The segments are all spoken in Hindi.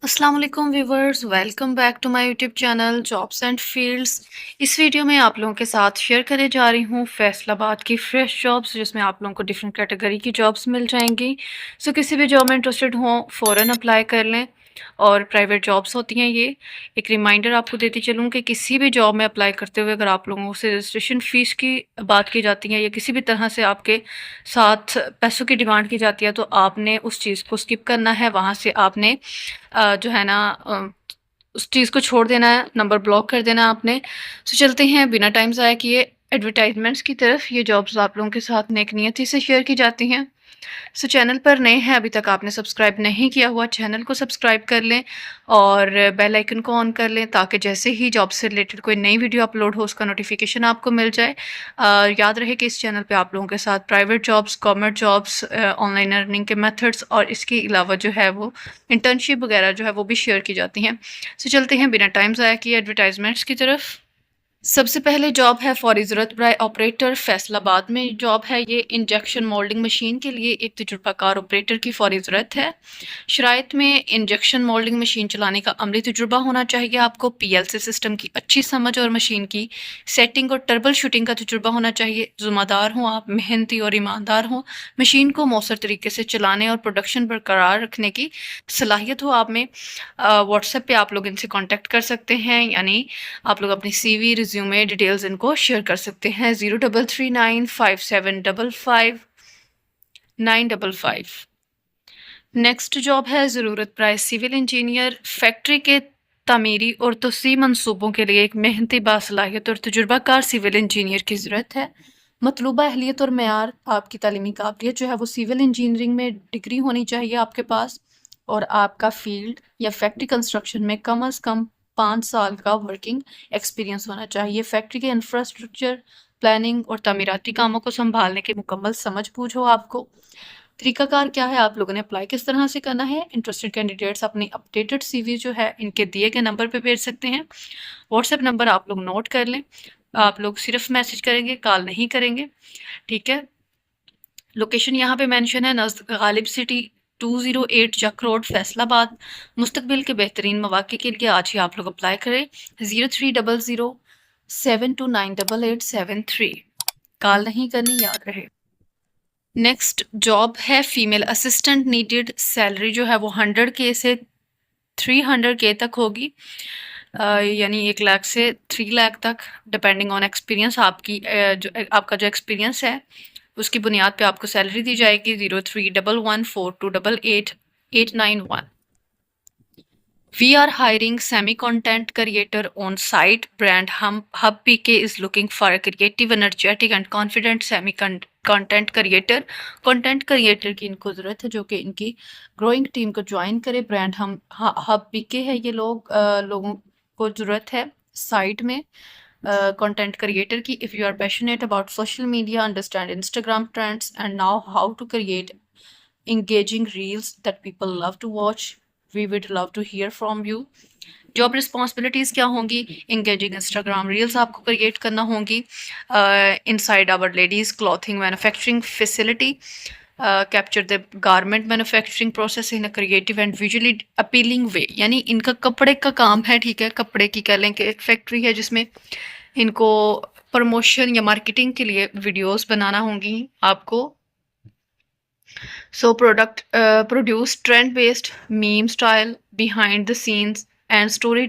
अस्सलाम वालेकुम viewers, welcome back to my YouTube channel jobs and fields. इस वीडियो में आप लोगों के साथ शेयर करने जा रही हूँ फैसलाबाद की फ्रेश जॉब्स, जिसमें आप लोगों को डिफरेंट कैटेगरी की जॉब्स मिल जाएंगी। सो किसी भी जॉब में इंटरेस्टेड हो फ़ौरन अप्लाई कर लें। और प्राइवेट जॉब्स होती हैं ये। एक रिमाइंडर आपको देती चलूँ कि किसी भी जॉब में अप्लाई करते हुए अगर आप लोगों से रजिस्ट्रेशन फ़ीस की बात की जाती है या किसी भी तरह से आपके साथ पैसों की डिमांड की जाती है, तो आपने उस चीज़ को स्किप करना है। वहाँ से आपने जो है ना उस चीज़ को छोड़ देना है, नंबर ब्लॉक कर देना है आपने। सो चलते हैं बिना टाइम ज़ाया किए एडवर्टाइज़मेंट्स की तरफ। ये जॉब्स आप लोगों के साथ नेक नियति से शेयर की जाती हैं। सो चैनल पर नए हैं, अभी तक आपने सब्सक्राइब नहीं किया हुआ, चैनल को सब्सक्राइब कर लें और बेल आइकन को ऑन कर लें, ताकि जैसे ही जॉब से रिलेटेड कोई नई वीडियो अपलोड हो उसका नोटिफिकेशन आपको मिल जाए। याद रहे कि इस चैनल पे आप लोगों के साथ private jobs, government jobs, online earning के मेथड्स और इसके अलावा जो है वो इंटर्नशिप वगैरह जो है वो भी शेयर की जाती हैं। सो चलते हैं बिना टाइम ज़ाया किए एडवर्टाइजमेंट्स की तरफ। सबसे पहले जॉब है फौरी ज़रूरत बराए ऑपरेटर, फैसलाबाद में जॉब है ये। इंजेक्शन मोल्डिंग मशीन के लिए एक तजुर्बाकार ऑपरेटर की फौरी ज़रूरत है। शराइत में इंजेक्शन मोल्डिंग मशीन चलाने का अमली तजुर्बा होना चाहिए आपको। पीएलसी सिस्टम की अच्छी समझ और मशीन की सेटिंग और ट्रबल शूटिंग का तजुर्बा होना चाहिए। ज़िम्मेदार हों आप, मेहनती और ईमानदार हों, मशीन को मौसर तरीके से चलाने और प्रोडक्शन बरकरार रखने की सलाहियत हो आप में। व्हाट्सएप पे आप लोग इनसे कॉन्टेक्ट कर सकते हैं, यानी आप लोग अपनी सीवी, रिज्यूमे, डिटेल्स इनको शेयर कर सकते हैं। 03395755 955। नेक्स्ट जॉब है ज़रूरत प्राय सिविल इंजीनियर। फैक्ट्री के तामीरी और तोसी मंसूबों के लिए एक मेहनती, बासलाहियत और तजुर्बाकार सिविल इंजीनियर की ज़रूरत है। मतलूबा अहलियत और मेयार, आपकी तालीमी काबिलियत जो है वो सिविल इंजीनियरिंग में डिग्री होनी चाहिए आपके पास, और आपका फील्ड या फैक्ट्री कंस्ट्रक्शन में कम अज़ कम 5 साल का वर्किंग एक्सपीरियंस होना चाहिए। फैक्ट्री के इंफ्रास्ट्रक्चर, प्लानिंग और तामीराती कामों को संभालने की मुकम्मल समझ बूझ हो आपको। तरीकाकार क्या है, आप लोगों ने अप्लाई किस तरह से करना है। इंटरेस्टेड कैंडिडेट्स अपनी अपडेटेड सीवी जो है इनके दिए गए नंबर पे भेज सकते हैं। व्हाट्सएप नंबर आप लोग नोट कर लें। आप लोग सिर्फ मैसेज करेंगे, कॉल नहीं करेंगे, ठीक है। लोकेशन यहाँ पे मेंशन है, नज़द गालिब सिटी, 208 जक रोड, फैसलाबाद। मुस्तकबिल के बेहतरीन मौके के लिए आज ही आप लोग अप्लाई करें। 030072988873। कॉल नहीं करनी, याद रहे। नेक्स्ट जॉब है फीमेल असिस्टेंट नीडेड। सैलरी जो है वो 100K से 300K तक होगी, यानी 1 लाख से 3 लाख तक, डिपेंडिंग ऑन एक्सपीरियंस। आपका जो एक्सपीरियंस है उसकी बुनियाद पे आपको सैलरी दी जाएगी। 031142888891। We are hiring semi-content creator on site. Brand Hub PK is looking for a creative, energetic and confident semi-content creator. Content creator की इनको ज़रूरत है जो कि इनकी ग्रोइंग टीम को ज्वाइन करे। ब्रांड हम हब पीके है, ये लोगों को ज़रूरत है साइट में कंटेंट क्रिएटर की। If you are passionate about social media, understand Instagram trends and know how to create engaging reels that people love to watch, we would love to hear from you. Job responsibilities क्या होंगी? इंगेजिंग इंस्टाग्राम रील्स आपको क्रिएट करना होंगी inside our ladies clothing manufacturing facility. Capture the garment manufacturing process in a creative and visually appealing way, यानी इनका कपड़े का काम है, ठीक है। कपड़े की कह लें कि एक फैक्ट्री है जिसमें इनको प्रमोशन या मार्केटिंग के लिए वीडियोस बनाना होंगी आपको। So produce trend-based meme style, behind the scenes and story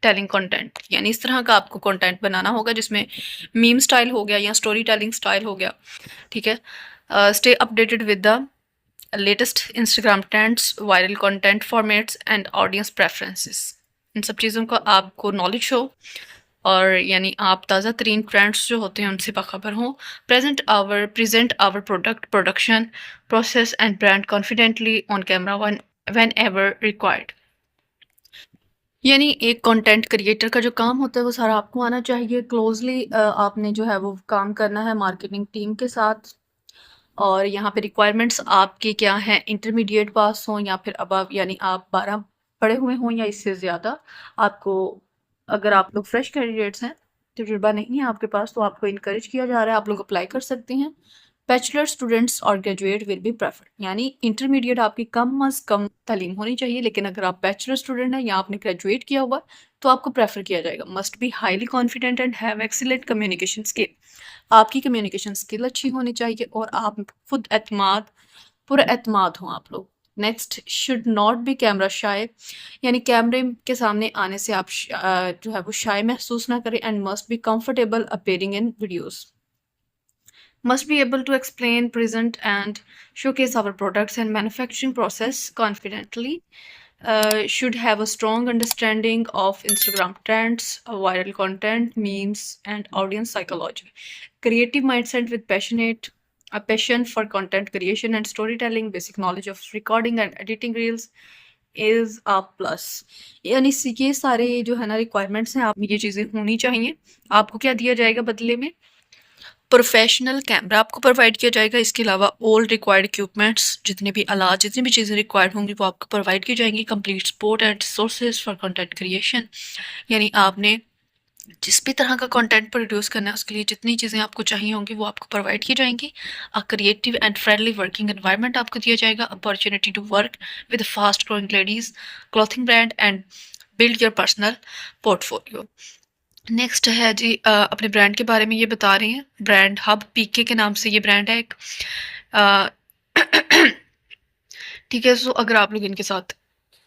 telling content, यानी इस तरह का आपको कंटेंट बनाना होगा जिसमें मीम स्टाइल हो गया या स्टोरी टेलिंग स्टाइल हो गया, ठीक है। Stay updated with the latest Instagram trends, viral content formats and audience preferences. इन सब चीज़ों का आपको नॉलेज हो और यानी आप ताज़ा तरीन ट्रेंड्स जो होते हैं उनसे बाखबर हों। present our product, production process and brand confidently on camera whenever required। यानी एक कंटेंट क्रिएटर का जो काम होता है वो सारा आपको आना चाहिए। क्लोजली आपने जो है वो काम करना है मार्केटिंग टीम के साथ। और यहाँ पे रिक्वायरमेंट्स आपकी क्या हैं? इंटरमीडिएट पास हों या फिर अबव, यानी आप 12 पढ़े हुए हों या इससे ज़्यादा। आपको, अगर आप लोग फ्रेश कैंडिडेट्स हैं, तजुर्बा नहीं है आपके पास, तो आपको इनकरेज किया जा रहा है, आप लोग अप्लाई कर सकते हैं। बैचलर स्टूडेंट्स और ग्रेजुएट विल बी प्रेफर्ड, यानी इंटरमीडिएट आपकी कम अज़ कम तालीम होनी चाहिए, लेकिन अगर आप बैचलर स्टूडेंट हैं या आपने ग्रेजुएट किया हुआ तो आपको प्रेफर किया जाएगा। Must be highly confident and have excellent communication skill, आपकी कम्युनिकेशन स्किल अच्छी होनी चाहिए और आप खुद एतमाद पूरा एतमाद हो आप लोग। Next, should not be camera shy, यानी कैमरे के सामने आने से आप जो है वो शाय महसूस ना करें। And must be comfortable appearing in videos, must be able to explain, present, and showcase our products and manufacturing process confidently. Should have a strong understanding of Instagram trends, viral content, memes, and audience psychology. Creative mindset with a passion for content creation and storytelling, basic knowledge of recording and editing reels is a plus. यानी ये सारे जो है ना रिक्वायरमेंट्स हैं, आप ये चीज़ें होनी चाहिए। आपको क्या दिया जाएगा बदले में? प्रोफेशनल कैमरा आपको प्रोवाइड किया जाएगा। इसके अलावा ऑल रिक्वायर्ड इक्विपमेंट्स, जितने भी आलात, जितनी भी चीज़ें रिक्वायर्ड होंगी वो आपको प्रोवाइड की जाएंगी। Complete support and resources for content creation, यानी आपने जिस भी तरह का कंटेंट प्रोड्यूस करना है उसके लिए जितनी चीज़ें आपको चाहिए होंगी वो आपको प्रोवाइड की जाएंगी। A creative and friendly working environment आपको दिया जाएगा। Opportunity to work with fast growing ladies clothing brand and build your personal portfolio. Next है जी, अपने ब्रांड के बारे में ये बता रहे हैं। ब्रांड हब पीके के नाम से ये ब्रांड है एक। ठीक है, सो अगर आप लोग इनके साथ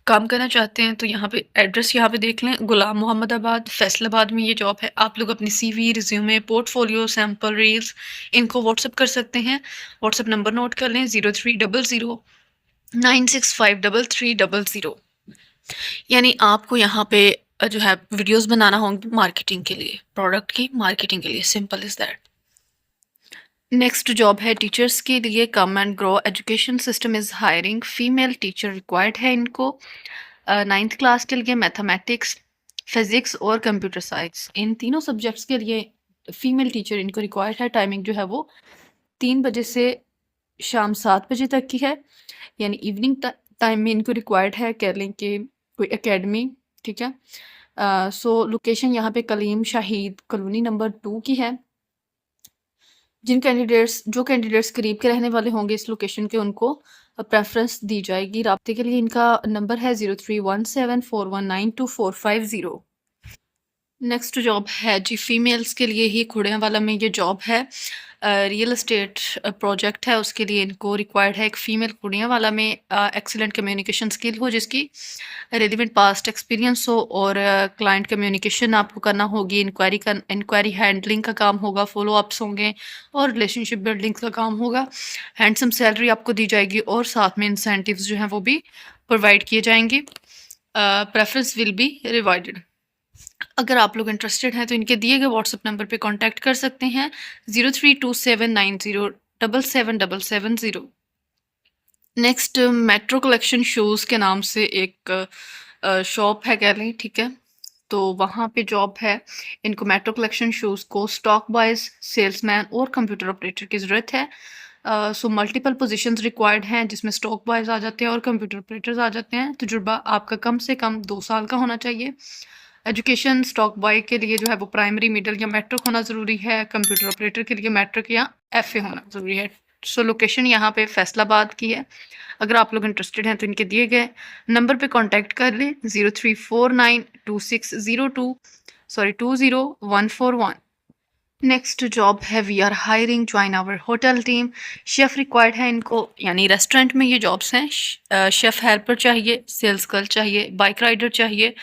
काम करना चाहते हैं तो यहाँ पे एड्रेस यहाँ पे देख लें, गुलाम मोहम्मदाबाद फैसलाबाद में ये जॉब है। आप लोग अपनी CV, resume, portfolio, sample reels इनको व्हाट्सअप कर सकते हैं। व्हाट्सअप नंबर नोट कर लें, 030096533300। यानी आपको यहाँ पे जो है वीडियोस बनाना होंगी मार्केटिंग के लिए, प्रोडक्ट की मार्केटिंग के लिए। Simple is that. Next job है टीचर्स के लिए। Come and grow education system is hiring female teacher required है इनको। 9th क्लास के लिए मैथमेटिक्स, फिजिक्स और कंप्यूटर साइंस, इन तीनों सब्जेक्ट्स के लिए फीमेल टीचर इनको रिक्वायर्ड है। टाइमिंग जो है वो 3 बजे से शाम 7 बजे तक की है, यानी इवनिंग टाइम में इनको रिक्वायर्ड है। कह लें कि कोई एकेडमी, ठीक है। सो लोकेशन यहाँ पे कलीम शाहिद कॉलोनी नंबर 2 की है। जो कैंडिडेट्स करीब के रहने वाले होंगे इस लोकेशन के, उनको प्रेफरेंस दी जाएगी। राब्ते के लिए इनका नंबर है 0317419245 नेक्स्ट जॉब है जी फीमेल्स के लिए ही, खुड़ियावाला में ये जॉब है। रियल एस्टेट प्रोजेक्ट है, उसके लिए इनको रिक्वायर्ड है एक फ़ीमेल खुड़ियावाला में एक्सीलेंट कम्युनिकेशन स्किल हो, जिसकी रेलिवेंट पास्ट एक्सपीरियंस हो, और क्लाइंट कम्युनिकेशन आपको करना होगी। इंक्वायरी हैंडलिंग का काम होगा, फॉलो अप्स होंगे और रिलेशनशिप बिल्डिंग का काम होगा। हैंडसम सैलरी आपको दी जाएगी और साथ में इंसेंटिव्स जो हैं वो भी प्रोवाइड किए जाएंगे। Preference will be provided. अगर आप लोग इंटरेस्टेड हैं तो इनके दिए गए व्हाट्सएप नंबर पे कांटेक्ट कर सकते हैं, 032790777770। नेक्स्ट, मेट्रो कलेक्शन शूज़ के नाम से एक शॉप है कह लें, ठीक है। तो वहाँ पे जॉब है। इनको मेट्रो कलेक्शन शूज़ को स्टॉक बॉयज़, सेल्समैन और कंप्यूटर ऑपरेटर की ज़रूरत है। सो मल्टीपल पोजीशंस रिक्वायर्ड हैं, जिसमें स्टॉक बॉयज़ आ जाते हैं और कंप्यूटर ऑपरेटर्स आ जाते हैं। तजुर्बा आपका कम से कम 2 साल का होना चाहिए। एजुकेशन स्टॉक बॉय के लिए जो है वो प्राइमरी, मिडिल या मैट्रिक होना ज़रूरी है। कंप्यूटर ऑपरेटर के लिए मैट्रिक या FA होना ज़रूरी है। सो लोकेशन यहाँ पे फैसलाबाद की है। अगर आप लोग इंटरेस्टेड हैं तो इनके दिए गए नंबर पे कांटेक्ट कर लें, 034926020141। नेक्स्ट जॉब है we are hiring join our hotel team. Chef required है इनको, यानी रेस्टोरेंट में ये जॉब्स हैं। शेफ़ हेल्पर चाहिए, सेल्स गर्ल चाहिए, बाइक राइडर चाहिए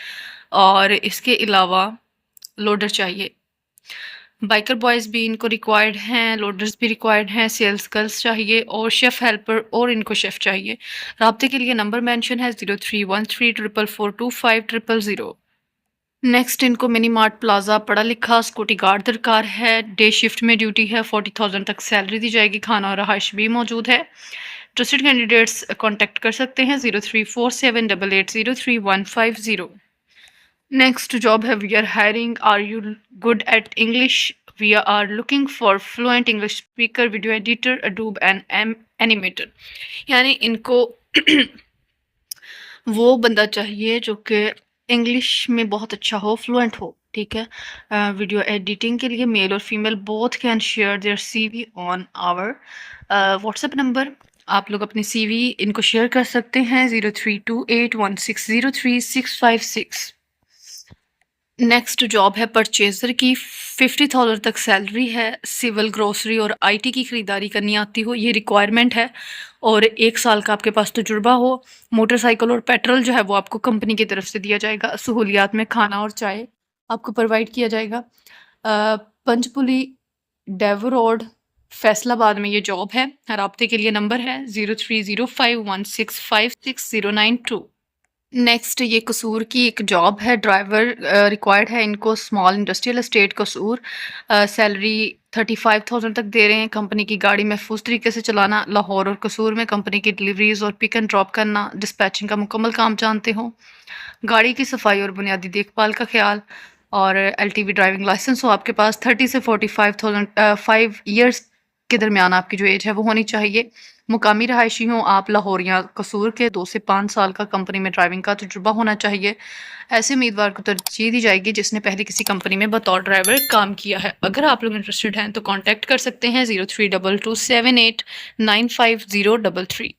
और इसके अलावा लोडर चाहिए। बाइकर बॉयज़ भी इनको रिक्वायर्ड हैं, लोडर्स भी रिक्वायर्ड हैं, सेल्स गर्ल्स चाहिए और शेफ़ हेल्पर और इनको शेफ़ चाहिए। राब्ते के लिए नंबर मेंशन है 0313442500। नेक्स्ट, इनको मिनी मार्ट प्लाजा पढ़ा लिखा सिक्योरिटी गार्ड दरकार है। डे शिफ्ट में ड्यूटी है, 40,000 तक सैलरी दी जाएगी, खाना और रहाइश भी मौजूद है। इंटरेस्टेड कैंडिडेट्स कॉन्टैक्ट कर सकते हैं 034788035150। नेक्स्ट जॉब है we are hiring are you good at English, we are looking for fluent English speaker, video editor, Adobe and animator. यानी इनको वो बंदा चाहिए जो कि इंग्लिश में बहुत अच्छा हो, फ्लुएंट हो। ठीक है। वीडियो एडिटिंग के लिए मेल और female both can share their CV on our WhatsApp number. आप लोग अपनी सीवी इनको शेयर कर सकते हैं 032816033656। नेक्स्ट जॉब है परचेज़र की, 50,000 तक सैलरी है, सिविल, ग्रोसरी और आईटी की खरीदारी करनी आती हो, ये रिक्वायरमेंट है। और 1 साल का आपके पास तजुर्बा हो। मोटरसाइकिल और पेट्रोल जो है वो आपको कंपनी की तरफ से दिया जाएगा। सहूलियात में खाना और चाय आपको प्रोवाइड किया जाएगा। पंचपुली डेवो रोड फैसलाबाद में ये जॉब है। राब्ते के लिए नंबर है 030516560992। नेक्स्ट ये कसूर की एक जॉब है, ड्राइवर रिक्वायर्ड है इनको, स्मॉल इंडस्ट्रियल एस्टेट कसूर। सैलरी 35,000 तक दे रहे हैं। कंपनी की गाड़ी महफूज तरीके से चलाना, लाहौर और कसूर में कंपनी की डिलीवरीज और पिक एंड ड्रॉप करना, डिस्पैचिंग का मुकम्मल काम जानते हो, गाड़ी की सफाई और बुनियादी देखभाल का ख्याल, और एलटीवी ड्राइविंग लाइसेंस हो आपके पास। 30 से 45 ईयर्स के दरमियान आपकी जो एज है वो होनी चाहिए। मुकामी रहायशी हों आप लाहौर या कसूर के, 2 से 5 साल का कंपनी में ड्राइविंग का तजुर्बा होना चाहिए। ऐसे उम्मीदवार को तरजीह दी जाएगी जिसने पहले किसी कंपनी में बतौर ड्राइवर काम किया है। अगर आप लोग इंटरेस्टेड हैं तो कॉन्टैक्ट कर सकते हैं 0322789503।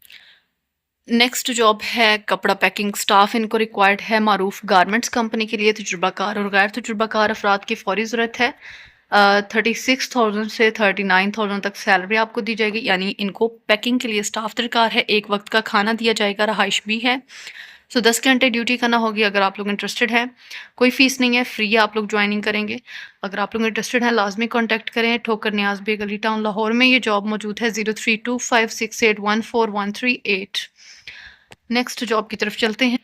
नेक्स्ट जॉब है कपड़ा पैकिंग स्टाफ, इनको रिक्वायर्ड है। मारूफ गारमेंट्स कंपनी के लिए तजुर्बाकार और गैर तजुर्बाकार अफराद की फौरी ज़रूरत है। 36,000 से 39,000 तक सैलरी आपको दी जाएगी, यानी इनको पैकिंग के लिए स्टाफ दरकार है। 1 वक्त का खाना दिया जाएगा, रहाइश भी है। 10 घंटे ड्यूटी करना होगी। अगर आप लोग इंटरेस्टेड हैं, कोई फ़ीस नहीं है, फ्री आप लोग ज्वाइनिंग करेंगे। अगर आप लोग इंटरेस्टेड हैं लाजमी कॉन्टैक्ट करें। ठोकर न्याज बेग अली टाउन लाहौर में ये जॉब मौजूद है। 032568141138। नेक्स्ट जॉब की तरफ चलते हैं।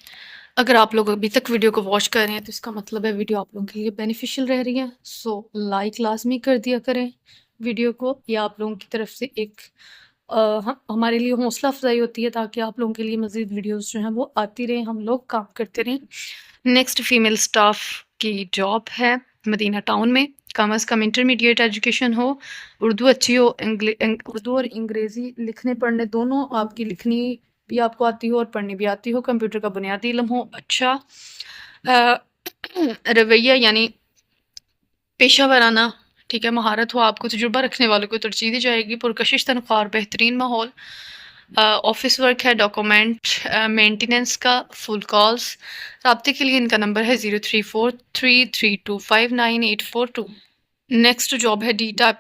अगर आप लोग अभी तक वीडियो को वॉच कर रहे हैं तो इसका मतलब है वीडियो आप लोगों के लिए बेनिफिशियल रह रही है। सो लाइक लाजमी कर दिया करें वीडियो को, या आप लोगों की तरफ से एक हमारे लिए हौसला अफजाई होती है ताकि आप लोगों के लिए मज़ीद वीडियोस जो हैं वो आती रहें, हम लोग काम करते रहें। नेक्स्ट फीमेल स्टाफ की जॉब है मदीना टाउन में। कम अज़ कम इंटरमीडिएट एजुकेशन हो, उर्दू अच्छी हो, उर्दू और अंग्रेज़ी लिखने पढ़ने दोनों आपकी लिखनी भी आपको आती हो और पढ़नी भी आती हो। कंप्यूटर का बुनियादी इल्म हो, अच्छा रवैया यानी पेशा वराना, ठीक है, महारत हो आपको, तजुर्बा रखने वालों को तरजीह दी जाएगी। पुरकशिश तनख्वाह और बेहतरीन माहौल। ऑफिस वर्क है, डॉक्यूमेंट मेंटेनेंस का, फुल कॉल्स। रब्ते के लिए इनका नंबर है 034332598842। नेक्स्ट जॉब है डी टाइप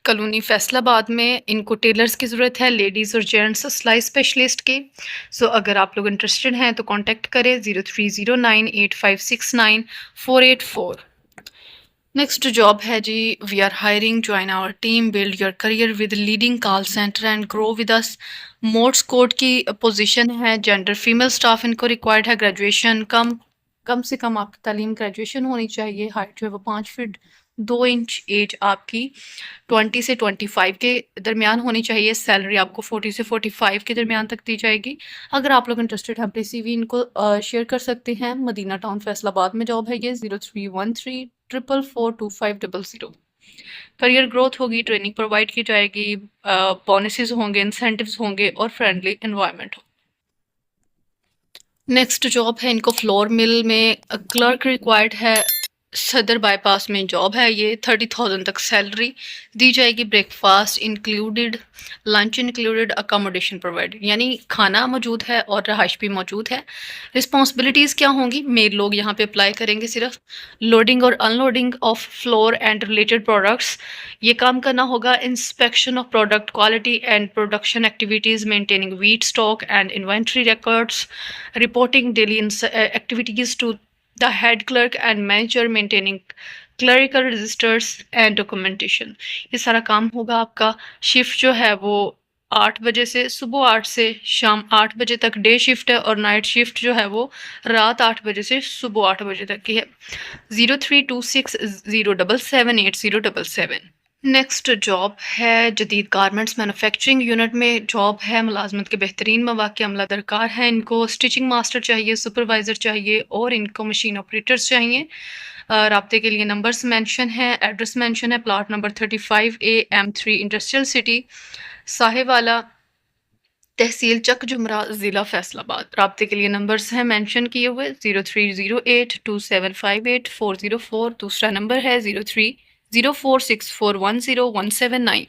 कॉलोनी फैसलाबाद में। इनको टेलर्स की ज़रूरत है, लेडीज़ और जेंट्स सिलाई स्पेशलिस्ट के। अगर आप लोग इंटरेस्टेड हैं तो कांटेक्ट करें 0309856948 4। नेक्स्ट जॉब है जी, we are hiring, join our team, build your career with leading call center and grow with us. मोड्स कोड की पोजीशन है, जेंडर फीमेल स्टाफ इनको रिक्वायर्ड है। ग्रेजुएशन कम से कम आपकी तालीम ग्रेजुएशन होनी चाहिए। हाइट जो है वो 5 फीट 2 इंच, एज आपकी 20 से 25 के दरमियान होनी चाहिए। सैलरी आपको 40 से 45 के दरमियान तक दी जाएगी। अगर आप लोग इंटरेस्टेड हैं अपनी सीवी इनको शेयर कर सकते हैं। मदीना टाउन फैसलाबाद में जॉब है ये। 0313442500। करियर ग्रोथ होगी, ट्रेनिंग प्रोवाइड की जाएगी, बोनसेस होंगे, इंसेंटिव्स होंगे और फ्रेंडली एनवायरनमेंट हो। नेक्स्ट जॉब है इनको फ्लोर मिल में क्लर्क रिक्वायर्ड है। सदर बाईपास में जॉब है ये। 30,000 तक सैलरी दी जाएगी। Breakfast included, lunch included, accommodation provide, यानी खाना मौजूद है और रहाइश भी मौजूद है। रिस्पॉन्सिबिलिटीज़ क्या होंगी? मेल लोग यहाँ पे अप्लाई करेंगे सिर्फ। लोडिंग और unloading of floor and related products, ये काम करना होगा। Inspection of product quality and production activities, maintaining wheat stock and inventory records, reporting daily activities to the head clerk and manager, maintaining clerical registers and documentation। ये सारा काम होगा आपका। शिफ्ट जो है वो 8 बजे से, सुबह 8 से शाम 8 बजे तक डे शिफ्ट है, और नाइट शिफ्ट जो है वो रात 8 बजे से सुबह 8 बजे तक की है। 0326077807। नेक्स्ट जॉब है जदीद गारमेंट्स मैन्युफैक्चरिंग यूनिट में जॉब है। मुलाजमत के बेहतरीन मौके अमला दरकार है। इनको स्टिचिंग मास्टर चाहिए, सुपरवाइज़र चाहिए और इनको मशीन ऑपरेटर्स चाहिए। राब्ते के लिए नंबर्स मेंशन है, एड्रेस मेंशन है। Plot number 35A M3 industrial city Sahiwala तहसील चक जुमरा, ज़िला फैसलाबाद। राब्ते के लिए नंबर्स हैं मेंशन किए हुए 03082758 404। दूसरा नंबर है 030464101179।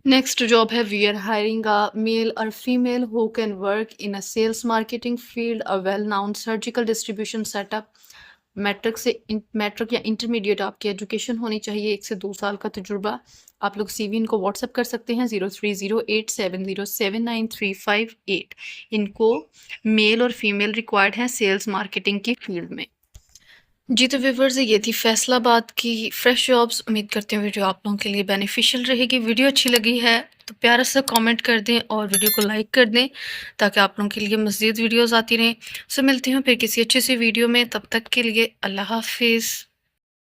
नेक्स्ट जॉब है we are hiring a male और female who can work in a sales marketing field a well known surgical distribution setup. Matric या इंटरमीडिएट आपकी एजुकेशन होनी चाहिए, 1 से 2 साल का तजुर्बा। आप लोग सीवी इनको व्हाट्सअप कर सकते हैं 0308707935 8। इनको मेल और फीमेल रिक्वायर्ड हैं सेल्स मार्केटिंग की फील्ड में। जी तो व्यूवर्स, ये थी फैसलाबाद की फ्रेश जॉब्स। उम्मीद करती हूँ वीडियो आप लोगों के लिए बेनिफिशियल रहेगी। वीडियो अच्छी लगी है तो प्यारा सा कमेंट कर दें और वीडियो को लाइक कर दें ताकि आप लोगों के लिए मज़ीद वीडियोस आती रहें। सो मिलती हूँ फिर किसी अच्छी सी वीडियो में, तब तक के लिए अल्लाह हाफिज़।